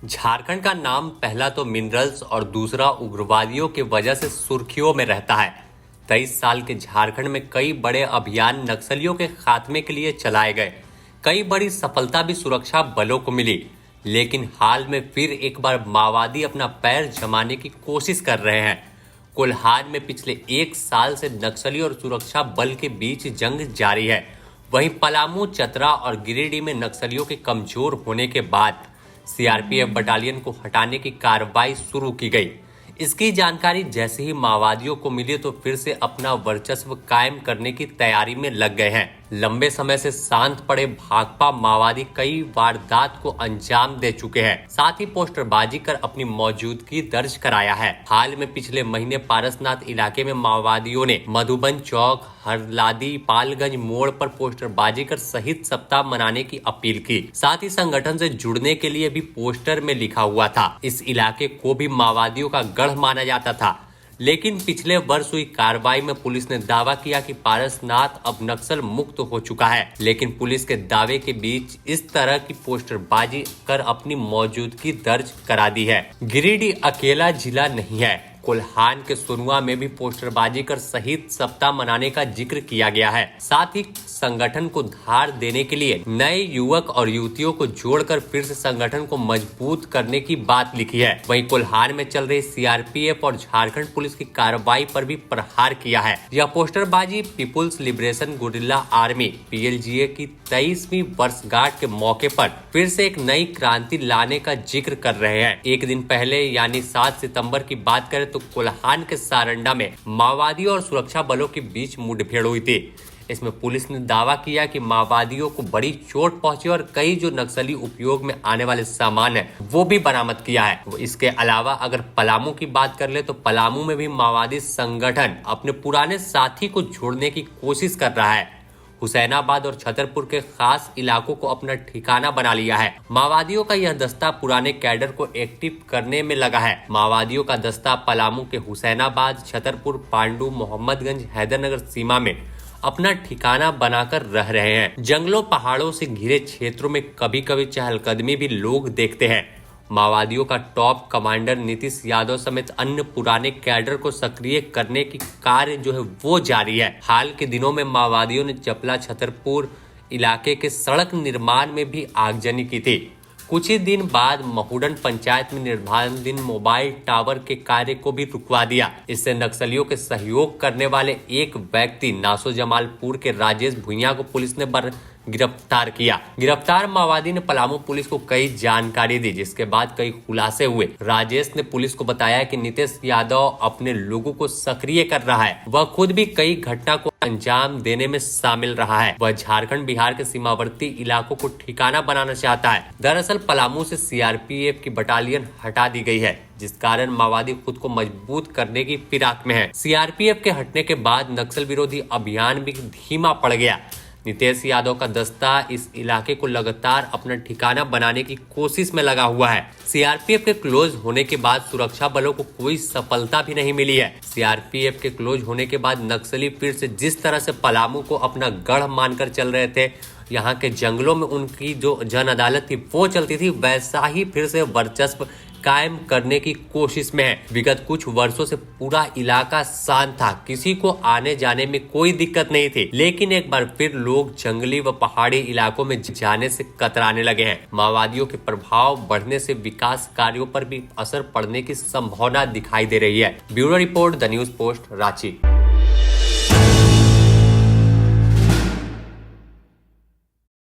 झारखंड का नाम पहला तो मिनरल्स और दूसरा उग्रवादियों की वजह से सुर्खियों में रहता है। 23 साल के झारखंड में कई बड़े अभियान नक्सलियों के खात्मे के लिए चलाए गए। कई बड़ी सफलता भी सुरक्षा बलों को मिली, लेकिन हाल में फिर एक बार माओवादी अपना पैर जमाने की कोशिश कर रहे हैं। कोल्हार में पिछले एक साल से नक्सली और सुरक्षा बल के बीच जंग जारी है। वहीं पलामू, चतरा और गिरिडीह में नक्सलियों के कमजोर होने के बाद सीआरपीएफ बटालियन को हटाने की कार्रवाई शुरू की गई। इसकी जानकारी जैसे ही माओवादियों को मिली तो फिर से अपना वर्चस्व कायम करने की तैयारी में लग गए हैं। लंबे समय से शांत पड़े भाकपा माओवादी कई वारदात को अंजाम दे चुके हैं, साथ ही पोस्टरबाजी कर अपनी मौजूदगी दर्ज कराया है। हाल में पिछले महीने पारसनाथ इलाके में माओवादियों ने मधुबन चौक, हरलादी, पालगंज मोड़ पर पोस्टरबाजी कर शहीद सप्ताह मनाने की अपील की। साथ ही संगठन से जुड़ने के लिए भी पोस्टर में लिखा हुआ था। इस इलाके को भी माओवादियों का गढ़ माना जाता था, लेकिन पिछले वर्ष हुई कार्रवाई में पुलिस ने दावा किया कि पारसनाथ अब नक्सल मुक्त हो चुका है। लेकिन पुलिस के दावे के बीच इस तरह की पोस्टरबाजी कर अपनी मौजूदगी दर्ज करा दी है। गिरिडीह अकेला जिला नहीं है। कोल्हान के सोनुआ में भी पोस्टरबाजी कर शहीद सप्ताह मनाने का जिक्र किया गया है। साथ ही संगठन को धार देने के लिए नए युवक और युवतियों को जोड़कर फिर से संगठन को मजबूत करने की बात लिखी है। वहीं कोल्हान में चल रही सीआरपीएफ और झारखंड पुलिस की कार्रवाई पर भी प्रहार किया है। यह पोस्टरबाजी people's liberation guerrilla army PLGA की 23वीं वर्षगांठ के मौके पर फिर से एक नई क्रांति लाने का जिक्र कर रहे हैं। एक दिन पहले यानी 7 सितंबर की बात करें तो कोल्हान के सारंडा में माओवादियों और सुरक्षा बलों के बीच मुठभेड़ हुई थी। इसमें पुलिस ने दावा किया कि माओवादियों को बड़ी चोट पहुंची और कई जो नक्सली उपयोग में आने वाले सामान है वो भी बरामद किया है। इसके अलावा अगर पलामू की बात कर ले तो पलामू में भी माओवादी संगठन अपने पुराने साथी को जोड़ने की कोशिश कर रहा है। हुसैनाबाद और छतरपुर के खास इलाकों को अपना ठिकाना बना लिया है। माओवादियों का यह दस्ता पुराने कैडर को एक्टिव करने में लगा है। माओवादियों का दस्ता पलामू के हुसैनाबाद, छतरपुर, पांडु, मोहम्मदगंज, हैदरनगर सीमा में अपना ठिकाना बनाकर रह रहे हैं। जंगलों, पहाड़ों से घिरे क्षेत्रों में कभी कभी चहलकदमी भी लोग देखते हैं। माओवादियों का टॉप कमांडर नीतीश यादव समेत अन्य पुराने कैडर को सक्रिय करने की कार्य जो है वो जारी है। हाल के दिनों में माओवादियों ने चपला, छतरपुर इलाके के सड़क निर्माण में भी आगजनी की थी। कुछ ही दिन बाद महुडन पंचायत में निर्माणाधीन मोबाइल टावर के कार्य को भी रुकवा दिया। इससे नक्सलियों के सहयोग करने वाले एक व्यक्ति नासो जमालपुर के राजेश भुइया को पुलिस ने गिरफ्तार किया। गिरफ्तार माओवादी ने पलामू पुलिस को कई जानकारी दी, जिसके बाद कई खुलासे हुए। राजेश ने पुलिस को बताया कि नीतीश यादव अपने लोगों को सक्रिय कर रहा है। वह खुद भी कई घटना को अंजाम देने में शामिल रहा है। वह झारखंड बिहार के सीमावर्ती इलाकों को ठिकाना बनाना चाहता है। दरअसल पलामू से सीआरपीएफ की बटालियन हटा दी गई है, जिस कारण माओवादी खुद को मजबूत करने की फिराक में है। सीआरपीएफ के हटने के बाद नक्सल विरोधी अभियान भी धीमा पड़ गया। नीतीश यादव का दस्ता इस इलाके को लगातार अपना ठिकाना बनाने की कोशिश में लगा हुआ है। सीआरपीएफ के क्लोज होने के बाद सुरक्षा बलों को कोई सफलता भी नहीं मिली है। सीआरपीएफ के क्लोज होने के बाद नक्सली फिर से जिस तरह से पलामू को अपना गढ़ मानकर चल रहे थे, यहाँ के जंगलों में उनकी जो जन अदालत थी वो चलती थी, वैसा ही फिर से वर्चस्व कायम करने की कोशिश में है। विगत कुछ वर्षों से पूरा इलाका शांत था, किसी को आने जाने में कोई दिक्कत नहीं थी, लेकिन एक बार फिर लोग जंगली व पहाड़ी इलाकों में जाने से कतराने लगे हैं। माओवादियों के प्रभाव बढ़ने से विकास कार्यों पर भी असर पड़ने की संभावना दिखाई दे रही है। Bureau report, the news post, Ranchi.